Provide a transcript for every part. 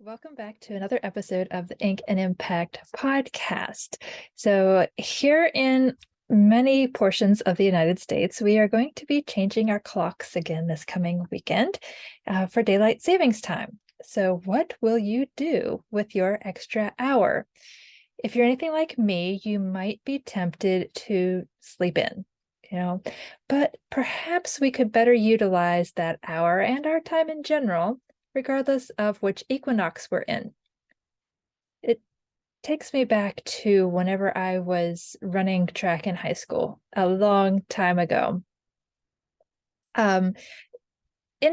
Welcome back to another episode of the Ink and Impact podcast. So, here in many portions of the United States, we are going to be changing our clocks again this coming weekend for daylight savings time. So, what will you do with your extra hour? If you're anything like me, you might be tempted to sleep in, but perhaps we could better utilize that hour and our time in general regardless of which equinox we're in. It takes me back to whenever I was running track in high school a long time ago. In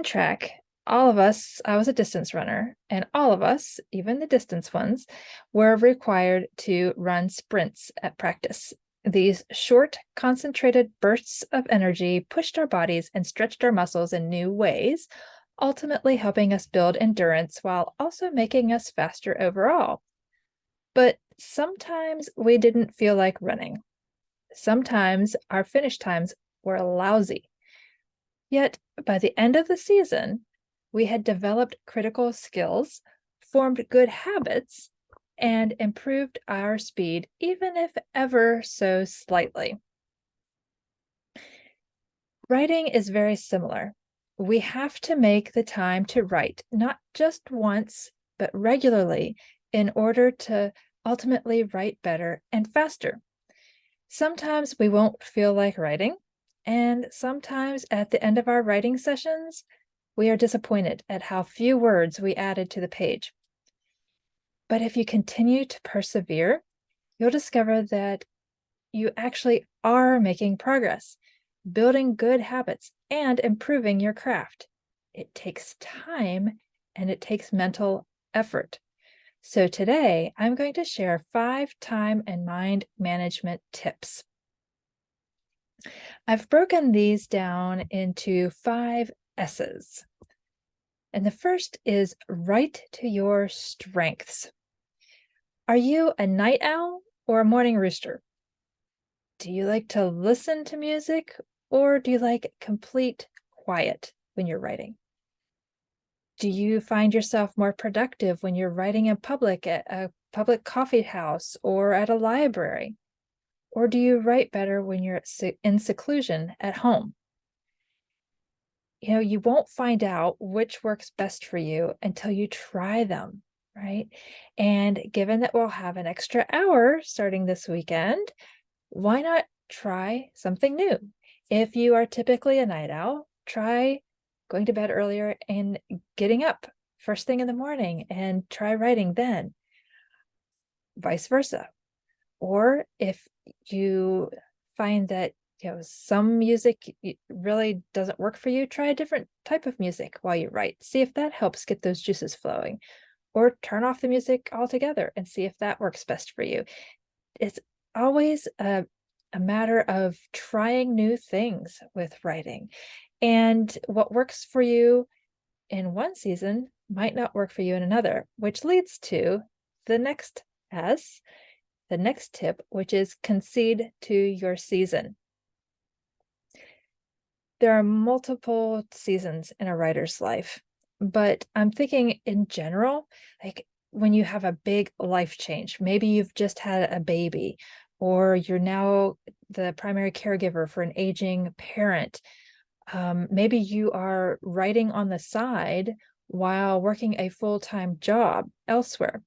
track, all of us, I was a distance runner, and all of us, even the distance ones, were required to run sprints at practice. These short, concentrated bursts of energy pushed our bodies and stretched our muscles in new ways, ultimately helping us build endurance while also making us faster overall. But sometimes we didn't feel like running. Sometimes our finish times were lousy. Yet by the end of the season, we had developed critical skills, formed good habits, and improved our speed, even if ever so slightly. Writing is very similar. We have to make the time to write, not just once, but regularly, in order to ultimately write better and faster. Sometimes we won't feel like writing, and sometimes at the end of our writing sessions, we are disappointed at how few words we added to the page. But if you continue to persevere, you'll discover that you actually are making progress, building good habits, and improving your craft. It takes time and it takes mental effort. So today, I'm going to share 5 time and mind management tips. I've broken these down into 5 S's. And the first is write to your strengths. Are you a night owl or a morning rooster? Do you like to listen to music or do you like complete quiet when you're writing? Do you find yourself more productive when you're writing in public at a public coffee house or at a library? Or do you write better when you're in seclusion at home? You won't find out which works best for you until you try them, right? And given that we'll have an extra hour starting this weekend, why not try something new? If you are typically a night owl, try going to bed earlier and getting up first thing in the morning and try writing then, vice versa. Or if you find that some music really doesn't work for you, try a different type of music while you write. See if that helps get those juices flowing. Or turn off the music altogether and see if that works best for you. It's always a matter of trying new things with writing. And what works for you in one season might not work for you in another, which leads to the next S, the next tip, which is concede to your season. There are multiple seasons in a writer's life, but I'm thinking in general, like when you have a big life change, maybe you've just had a baby, or you're now the primary caregiver for an aging parent. Maybe you are writing on the side while working a full-time job elsewhere.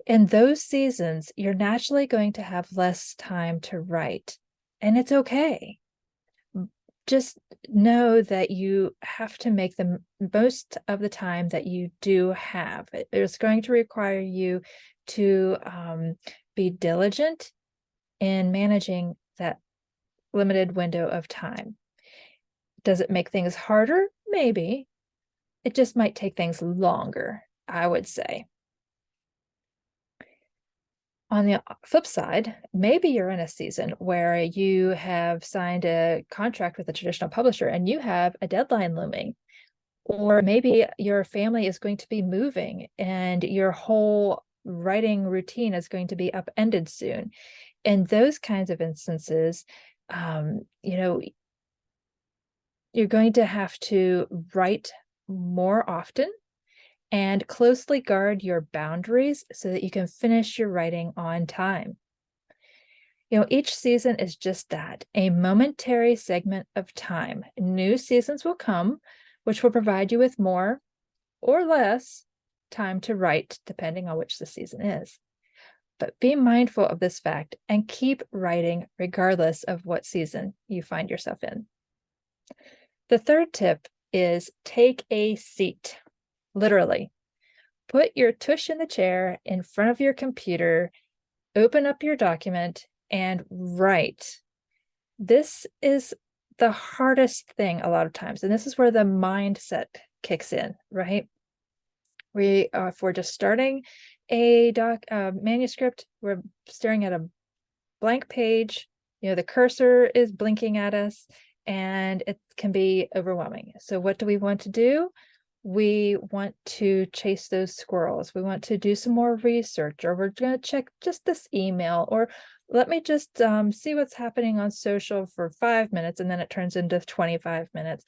In those seasons, you're naturally going to have less time to write, and it's okay. Just know that you have to make the most of the time that you do have. It's going to require you to be diligent in managing that limited window of time. Does it make things harder? Maybe. It just might take things longer, I would say. On the flip side, maybe you're in a season where you have signed a contract with a traditional publisher and you have a deadline looming. Or maybe your family is going to be moving and your whole writing routine is going to be upended soon. In those kinds of instances, you're going to have to write more often and closely guard your boundaries so that you can finish your writing on time. Each season is just that, a momentary segment of time. New seasons will come, which will provide you with more or less time to write, depending on which the season is. But be mindful of this fact and keep writing regardless of what season you find yourself in. The third tip is take a seat, literally. Put your tush in the chair in front of your computer, open up your document, and write. This is the hardest thing a lot of times, and this is where the mindset kicks in, right? If we're just starting a manuscript, we're staring at a blank page, the cursor is blinking at us, and it can be overwhelming. So what do we want to do? We want to chase those squirrels. We want to do some more research, or we're going to check just this email, or let me just see what's happening on social for 5 minutes, and then it turns into 25 minutes.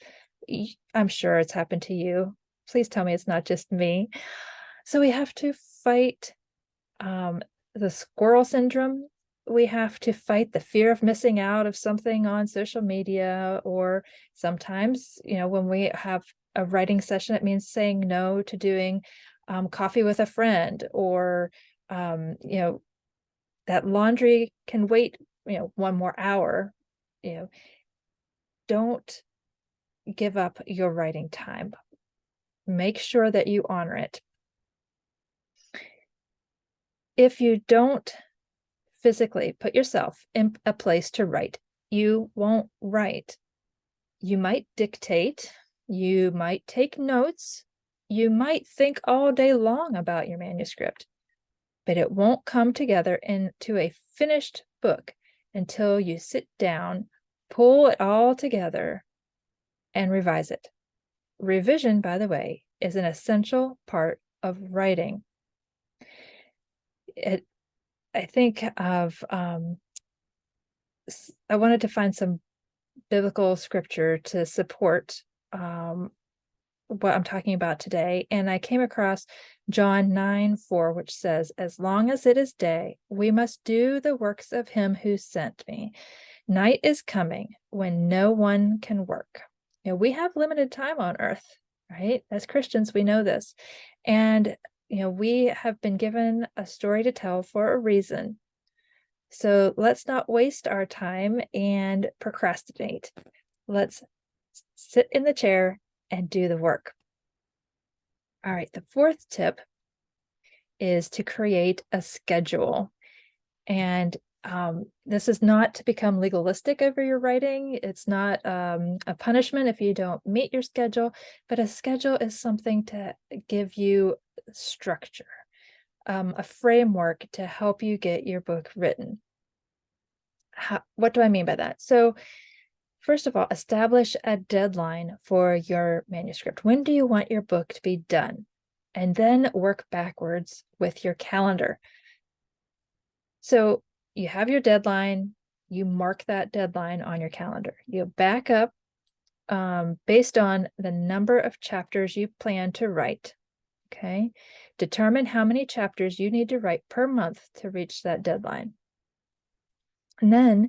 I'm sure it's happened to you. Please tell me it's not just me. So we have to fight the squirrel syndrome. We have to fight the fear of missing out of something on social media, or sometimes, when we have a writing session, it means saying no to doing coffee with a friend, or that laundry can wait, 1 more hour. Don't give up your writing time. Make sure that you honor it. If you don't physically put yourself in a place to write, you won't write. You might dictate, you might take notes, you might think all day long about your manuscript, but it won't come together into a finished book until you sit down, pull it all together, and revise it. Revision, by the way, is an essential part of writing. I think of, I wanted to find some biblical scripture to support what I'm talking about today. And I came across John 9:4, which says, "As long as it is day, we must do the works of him who sent me. Night is coming when no one can work." We have limited time on earth, right? As Christians, we know this. And we have been given a story to tell for a reason. So let's not waste our time and procrastinate. Let's sit in the chair and do the work. All right, the fourth tip is to create a schedule. And this is not to become legalistic over your writing. It's not a punishment if you don't meet your schedule, but a schedule is something to give you structure, a framework to help you get your book written. What do I mean by that? So first of all, establish a deadline for your manuscript. When do you want your book to be done? And then work backwards with your calendar. So you have your deadline, you mark that deadline on your calendar. You back up based on the number of chapters you plan to write. Okay. Determine how many chapters you need to write per month to reach that deadline. And then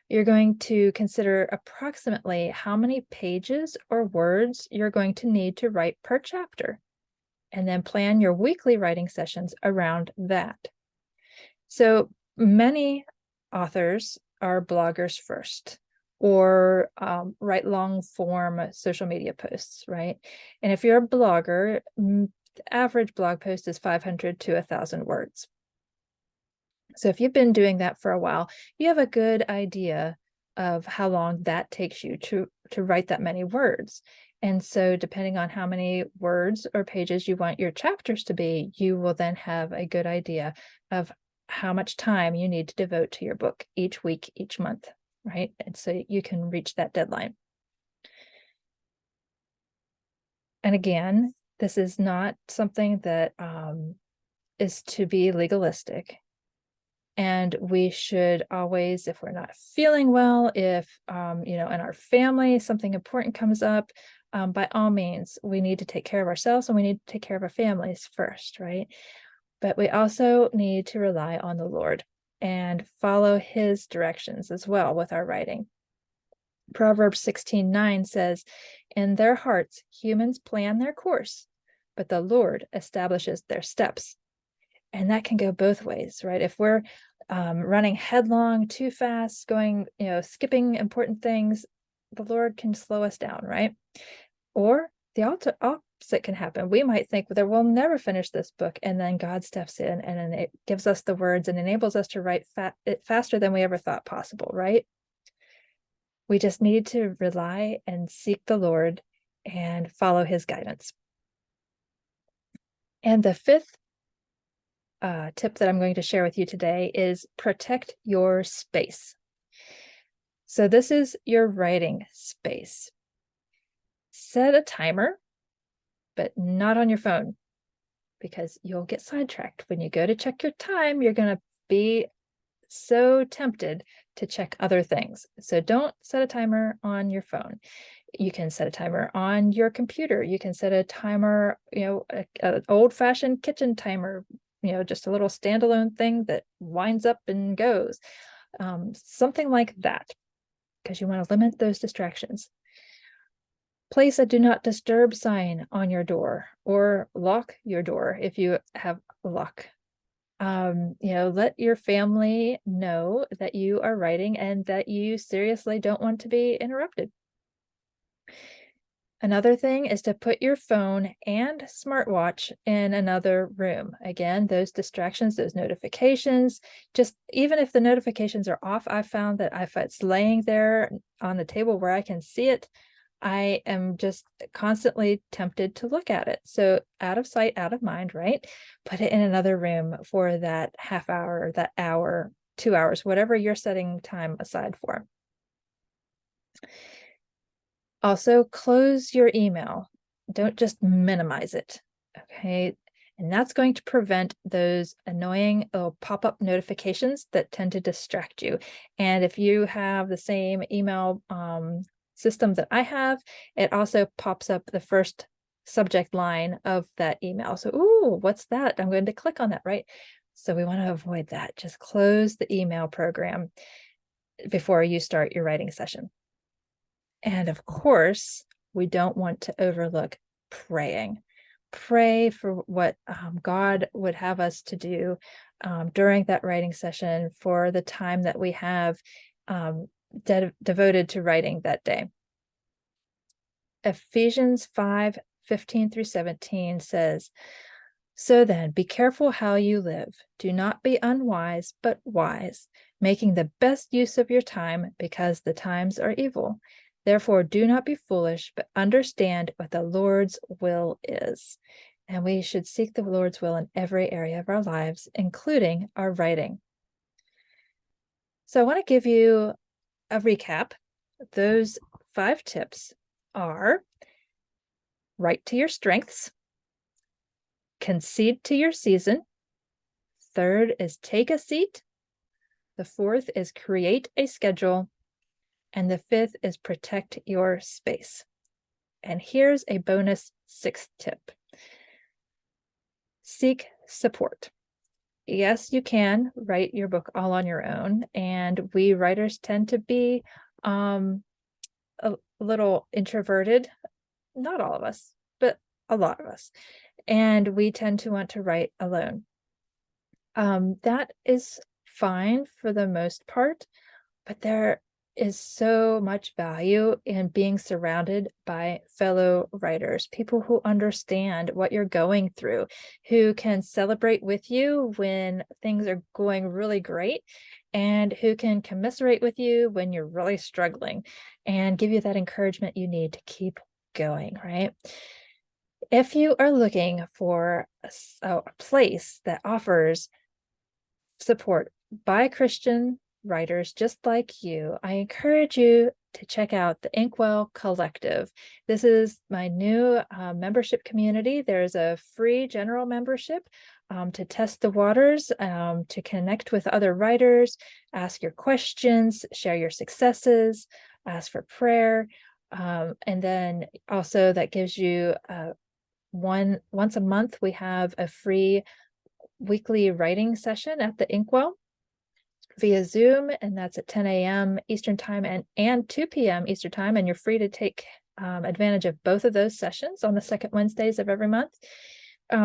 you're going to consider approximately how many pages or words you're going to need to write per chapter, and then plan your weekly writing sessions around that. So many authors are bloggers first, or write long form social media posts, right? And if you're a blogger, the average blog post is 500 to 1,000 words. So if you've been doing that for a while, you have a good idea of how long that takes you to write that many words. And so depending on how many words or pages you want your chapters to be, you will then have a good idea of how much time you need to devote to your book each week, each month, right? And so you can reach that deadline. And again, this is not something that is to be legalistic. And we should always, if we're not feeling well, if, in our family, something important comes up, by all means, we need to take care of ourselves and we need to take care of our families first, right? But we also need to rely on the Lord and follow his directions as well with our writing. Proverbs 16:9 says, "In their hearts, humans plan their course, but the Lord establishes their steps." And that can go both ways, right? If we're running headlong too fast, going, skipping important things, the Lord can slow us down, right? Or the opposite can happen. We might think that we'll never finish this book, and then God steps in and it gives us the words and enables us to write it faster than we ever thought possible, right? We just need to rely and seek the Lord and follow his guidance. And the fifth tip that I'm going to share with you today is protect your space. So this is your writing space. Set a timer, but not on your phone, because you'll get sidetracked. When you go to check your time, you're going to be so tempted to check other things. So don't set a timer on your phone. You can set a timer on your computer. You can set a timer, an old-fashioned kitchen timer, just a little standalone thing that winds up and goes. Something like that, because you want to limit those distractions. Place a do not disturb sign on your door, or lock your door if you have a lock. Let your family know that you are writing and that you seriously don't want to be interrupted. Another thing is to put your phone and smartwatch in another room. Again, those distractions, those notifications, just even if the notifications are off, I found that if it's laying there on the table where I can see it, I am just constantly tempted to look at it. So out of sight, out of mind, right? Put it in another room for that half hour, that hour, 2 hours, whatever you're setting time aside for. Also, close your email. Don't just minimize it, okay? And that's going to prevent those annoying pop-up notifications that tend to distract you. And if you have the same email system that I have, it also pops up the first subject line of that email. So, ooh, what's that? I'm going to click on that, right? So we want to avoid that. Just close the email program before you start your writing session. And of course, we don't want to overlook praying. Pray for what God would have us to do during that writing session, for the time that we have devoted to writing that day. Ephesians 5:15-17 says, "So then, be careful how you live. Do not be unwise, but wise, making the best use of your time, because the times are evil. Therefore, do not be foolish, but understand what the Lord's will is." And we should seek the Lord's will in every area of our lives, including our writing. So I want to give you a recap. Those 5 tips are: write to your strengths, concede to your season. Third is take a seat. The fourth is create a schedule. And the fifth is protect your space. And here's a bonus 6th tip. Seek support. Yes, you can write your book all on your own. And we writers tend to be a little introverted. Not all of us, but a lot of us. And we tend to want to write alone. That is fine for the most part, but there is so much value in being surrounded by fellow writers, people who understand what you're going through, who can celebrate with you when things are going really great, and who can commiserate with you when you're really struggling and give you that encouragement you need to keep going, right? If you are looking for a place that offers support by Christian writers just like you, I encourage you to check out the Inkwell Collective. This is my new membership community. There's a free general membership to test the waters, to connect with other writers, ask your questions, share your successes, ask for prayer. And then also that gives you once a month, we have a free weekly writing session at the Inkwell via Zoom, and that's at 10 a.m. Eastern time and 2 p.m. Eastern time. And you're free to take advantage of both of those sessions on the second Wednesdays of every month.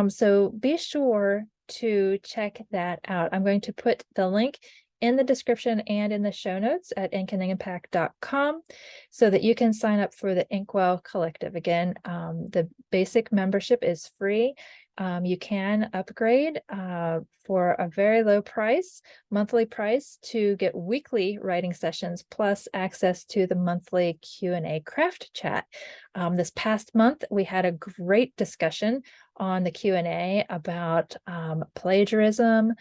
So be sure to check that out. I'm going to put the link in the description and in the show notes at inkandimpact.com so that you can sign up for the Inkwell Collective. Again, the basic membership is free. You can upgrade for a very low price, monthly price, to get weekly writing sessions plus access to the monthly Q&A craft chat. This past month, we had a great discussion on the Q&A about plagiarism,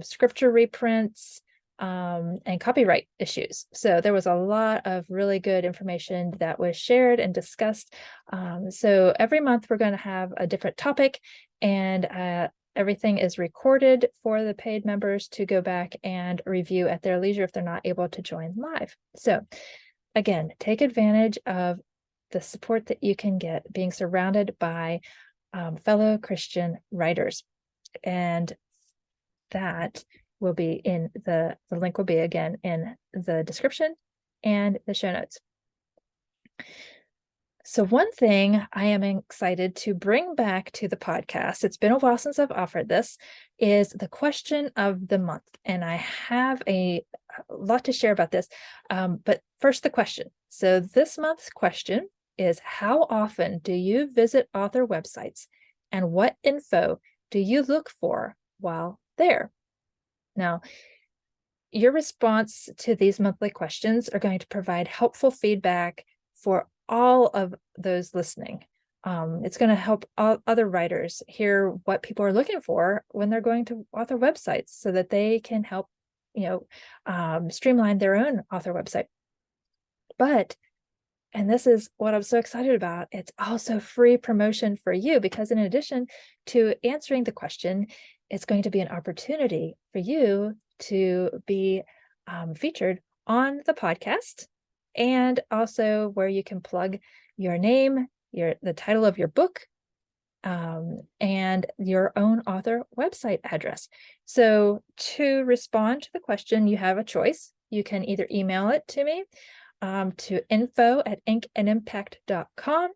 scripture reprints, and copyright issues. So there was a lot of really good information that was shared and discussed. So every month we're going to have a different topic, and everything is recorded for the paid members to go back and review at their leisure if they're not able to join live. So again, take advantage of the support that you can get being surrounded by fellow Christian writers. And that will be in the link will be again in the description and the show notes. So one thing I am excited to bring back to the podcast, it's been a while since I've offered this, is the question of the month. And I have a lot to share about this. But first, the question. So this month's question is, how often do you visit author websites, and what info do you look for while there? Now, your response to these monthly questions are going to provide helpful feedback for all of those listening. It's going to help other writers hear what people are looking for when they're going to author websites so that they can help, streamline their own author website. But, and this is what I'm so excited about, it's also free promotion for you, because in addition to answering the question, it's going to be an opportunity for you to be featured on the podcast, and also where you can plug your name, the title of your book, and your own author website address. So to respond to the question, you have a choice. You can either email it to me to info@inkandimpact.com,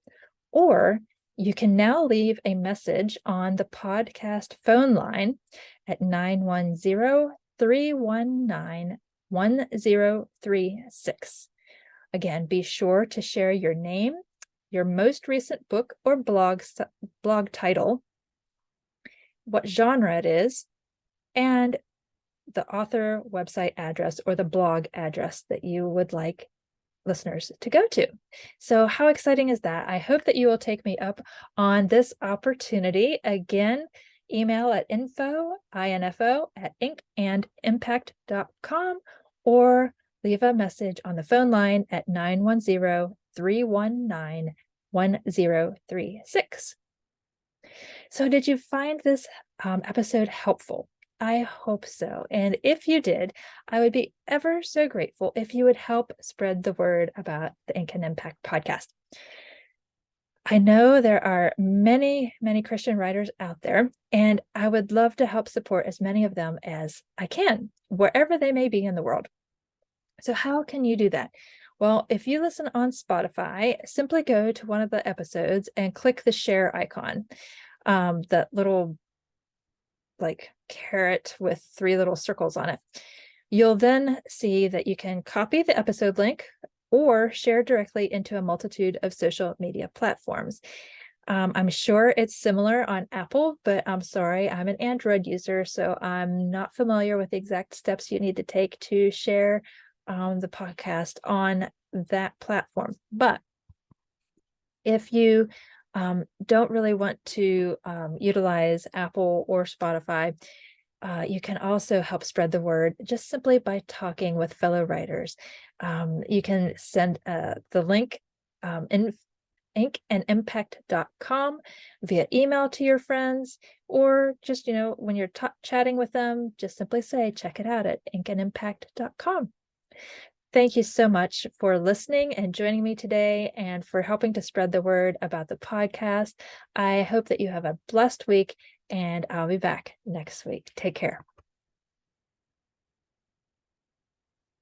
or you can now leave a message on the podcast phone line at 910-319-1036. Again, be sure to share your name, your most recent book or blog title, what genre it is, and the author website address or the blog address that you would like listeners to go to. So how exciting is that? I hope that you will take me up on this opportunity. Again, email at info@inkandimpact.com, or leave a message on the phone line at 910-319-1036. So did you find this episode helpful? I hope so. And if you did, I would be ever so grateful if you would help spread the word about the Ink and Impact podcast. I know there are many, many Christian writers out there, and I would love to help support as many of them as I can, wherever they may be in the world. So how can you do that? Well, if you listen on Spotify, simply go to one of the episodes and click the share icon, that little carrot with 3 little circles on it. You'll then see that you can copy the episode link or share directly into a multitude of social media platforms. I'm sure it's similar on Apple, but I'm sorry, I'm an Android user, so I'm not familiar with the exact steps you need to take to share the podcast on that platform. But if you don't really want to utilize Apple or Spotify, you can also help spread the word just simply by talking with fellow writers. You can send the link in inkandimpact.com via email to your friends, or just, when you're chatting with them, just simply say, check it out at inkandimpact.com. Thank you so much for listening and joining me today and for helping to spread the word about the podcast. I hope that you have a blessed week, and I'll be back next week. Take care.